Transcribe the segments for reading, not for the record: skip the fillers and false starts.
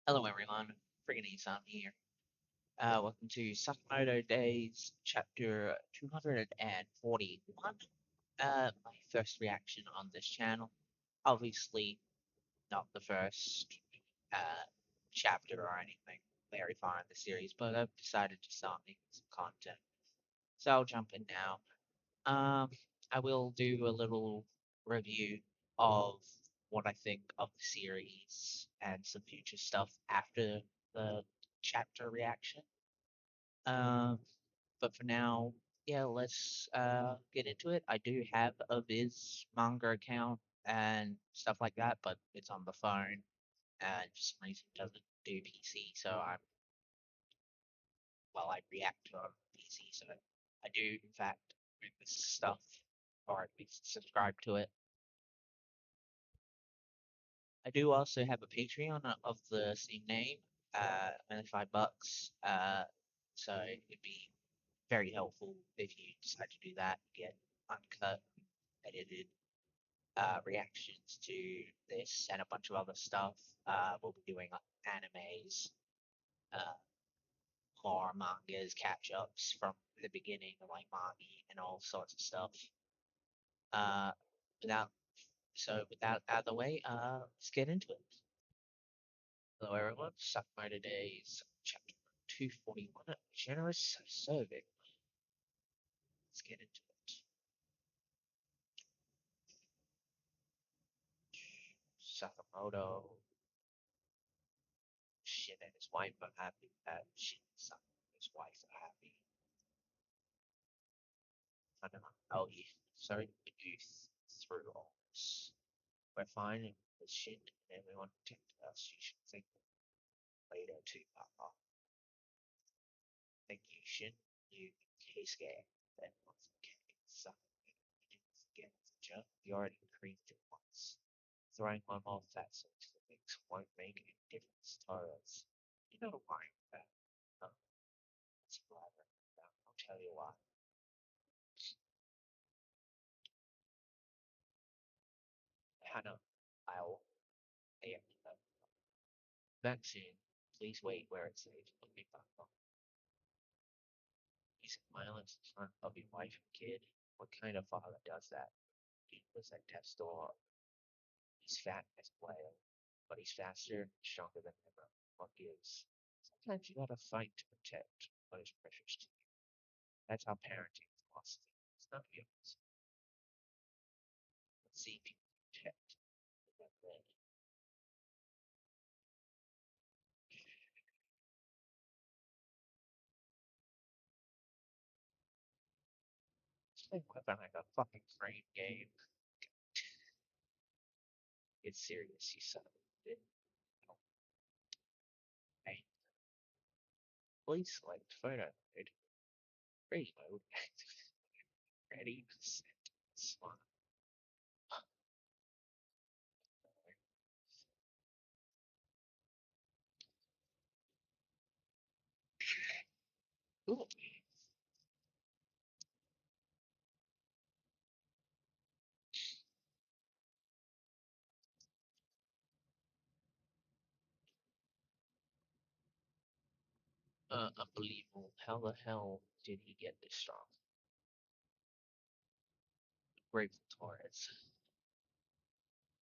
Hello everyone, friggin' Isan here. Welcome to Sakamoto Days, chapter 241. My first reaction on this channel. Obviously, not the first uh, chapter or anything very far in the series, but I've decided to start making some content. So I'll jump in now. I will do a little review of what I think of the series and some future stuff after the chapter reaction. Um, but for now, yeah, let's get into it. I do have a Viz manga account and stuff like that, but it's on the phone and for some reason it doesn't do PC, so I react to it on PC, so I do in fact read this stuff or at least subscribe to it. I do also have a Patreon of the same name, only $5. So it'd be very helpful if you decide to do that. Get uncut, edited reactions to this and a bunch of other stuff. We'll be doing like animes, uh, more mangas, catch ups from the beginning, like Magi and all sorts of stuff. Uh, without without out of the way, let's get into it. Hello everyone, Sakamoto Days, chapter 241, Generous Serving. Let's get into it. Sakamoto, Shin and his wife are happy. Shin and his wife are happy. I don't know. Oh, yeah. Sorry to go through all this. We're fine with Shin and everyone protected us. You should think later too, Papa. Thank you, Shin. You case scared. That was okay. So, again, Joe, you already creamed it once. Throwing one more facet to the mix won't make any difference to us. You know why that? No, that's flattering. I'll tell you why. Hannah, I'll AM vaccine. Please wait where it's safe. Let me back up. He's violence in front of your wife and kid. What kind of father does that? He was at death's door. He's fat as a whale, but he's faster and stronger than ever. What gives? Sometimes you gotta fight to protect what is precious to you. That's how parenting philosophy. It's not yours. Let's see if you can protect. It's like weapon like a fucking frame game. It's serious, you son of a bitch. Hey, please select photo mode. Free mode. Ready, set, swap. Ooh, unbelievable. How the hell did he get this strong? Grateful Torres.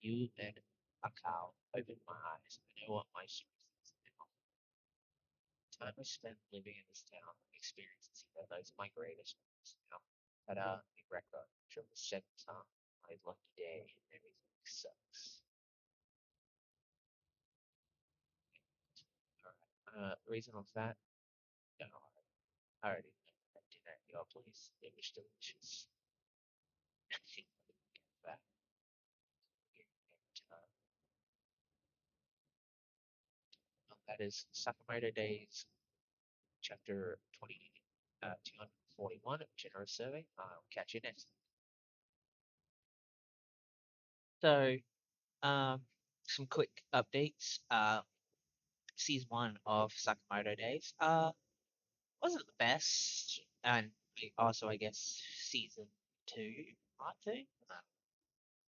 You and Akao opened my eyes. I know what my strength is now. The time I spent living in this town, experiences that those are my greatest ones now. But big record, triple seven time, my lucky day, and everything sucks. Alright. Reason of that? No, I already had dinner at your place. It was delicious. That. And, that is Sakamoto Days, chapter 241, Generous Survey. I'll catch you next. So, um, some quick updates. Season one of Sakamoto Days. Wasn't the best, and also I guess season two, part two.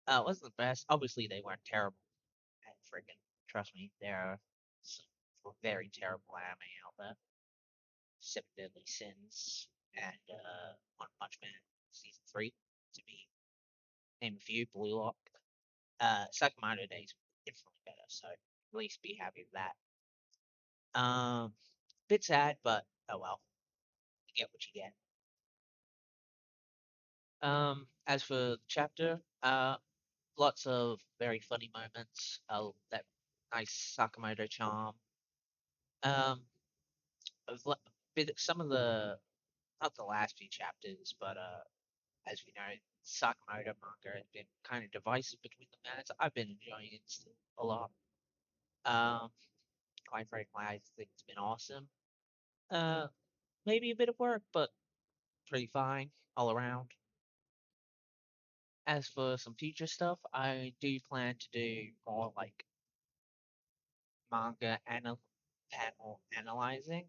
Wasn't the best. Obviously, they weren't terrible. And friggin' trust me, they're some very terrible anime out there. Seven Deadly Sins and One Punch Man season three to be named a few. Blue Lock. Sakamoto Days infinitely better, so at least be happy with that. Bit sad, but oh well, you get what you get. As for the chapter, lots of very funny moments. That nice Sakamoto charm. Um, some of the not the last few chapters, but as we know, Sakamoto manga has been kind of divisive between the fans. I've been enjoying it still a lot. Um, quite frankly, I think it's been awesome. Uh, maybe a bit of work, but pretty fine all around. As for some future stuff, I do plan to do more like manga panel analyzing.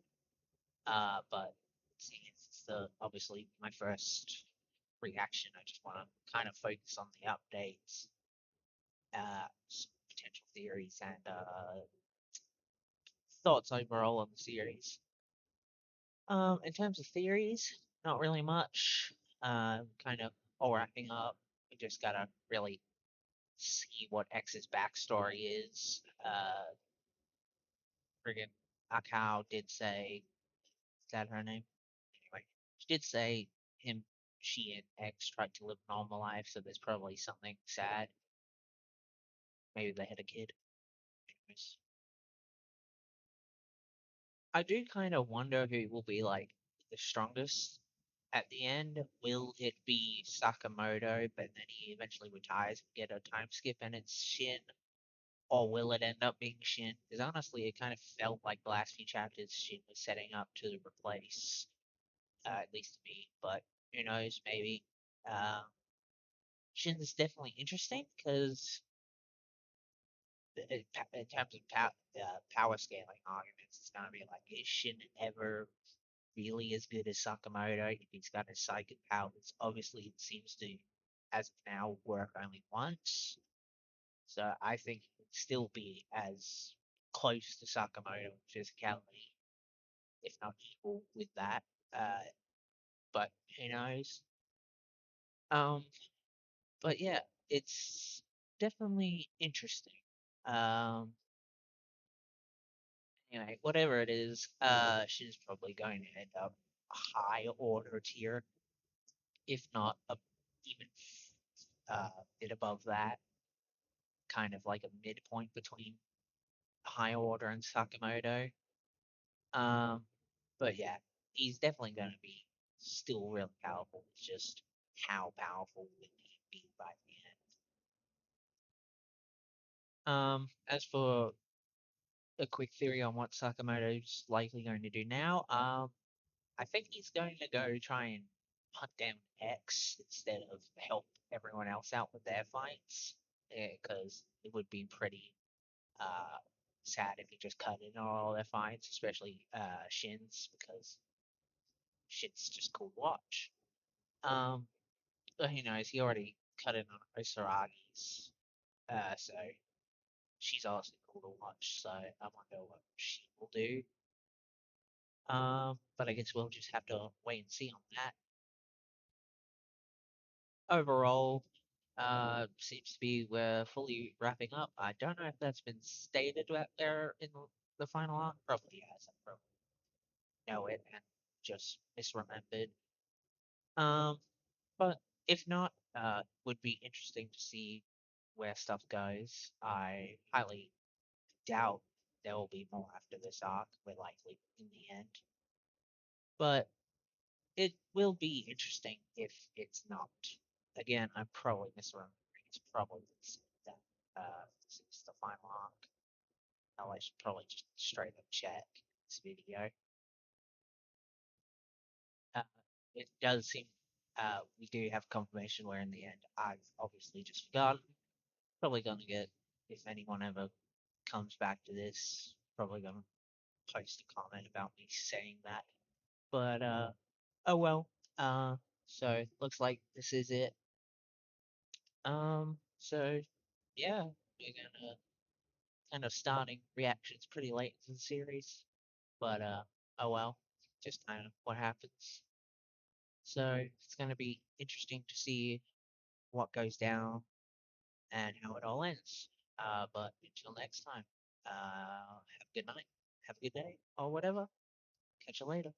But seeing it's the obviously my first reaction, I just want to kind of focus on the updates, some potential theories, and thoughts overall on the series. In terms of theories, not really much. Kind of all wrapping up. We just gotta really see what X's backstory is. Friggin' Akao did say, is that her name? Anyway, she did say him, she and X tried to live a normal life, so there's probably something sad. Maybe they had a kid. Anyways, I do kind of wonder who will be like the strongest at the end. Will it be Sakamoto, but then he eventually retires and get a time skip and it's Shin? Or will it end up being Shin? Because honestly, it kind of felt like the last few chapters Shin was setting up to replace, at least to me. But who knows? Maybe. Uh, Shin is definitely interesting because in terms of power scaling arguments, it's gonna be like, is Shin ever really as good as Sakamoto if he's got his psychic powers? Obviously, it seems to, as of now, work only once. So I think he would still be as close to Sakamoto in physicality, if not equal with that. Uh, but who knows? Um, but yeah, it's definitely interesting. Um, anyway, whatever it is, she's probably going to end up a high order tier, if not a even bit above that, kind of like a midpoint between high order and Sakamoto. Um, but yeah, he's definitely going to be still really powerful. It's just how powerful will he be by the end? As for a quick theory on what Sakamoto's likely going to do now, I think he's going to go try and hunt down X instead of help everyone else out with their fights, because it would be pretty uh sad if he just cut in on all their fights, especially Shin's, because Shin's just cool to watch. Um, but who knows? He already cut in on Osaragi's, so she's also cool to watch. So I wonder what she will do. But I guess we'll just have to wait and see on that. Overall, seems to be we're fully wrapping up. I don't know if that's been stated out there in the final arc. Probably has. I probably know it and just misremembered. Um, but if not, would be interesting to see where stuff goes. I highly doubt there will be more after this arc. We're likely in the end, but it will be interesting if it's not. Again, I'm probably misremembering. It's probably that this is the final arc. Oh, I should probably just straight up check this video. Uh, it does seem we do have confirmation where in the end I've obviously just forgotten. Probably gonna get, if anyone ever comes back to this, probably gonna post a comment about me saying that. But oh well. So looks like this is it. So yeah, we're gonna kind of starting reactions pretty late in the series, but oh well, just kind of what happens. So it's going to be interesting to see what goes down and how it all ends. But until next time, have a good night, have a good day, or whatever. Catch you later.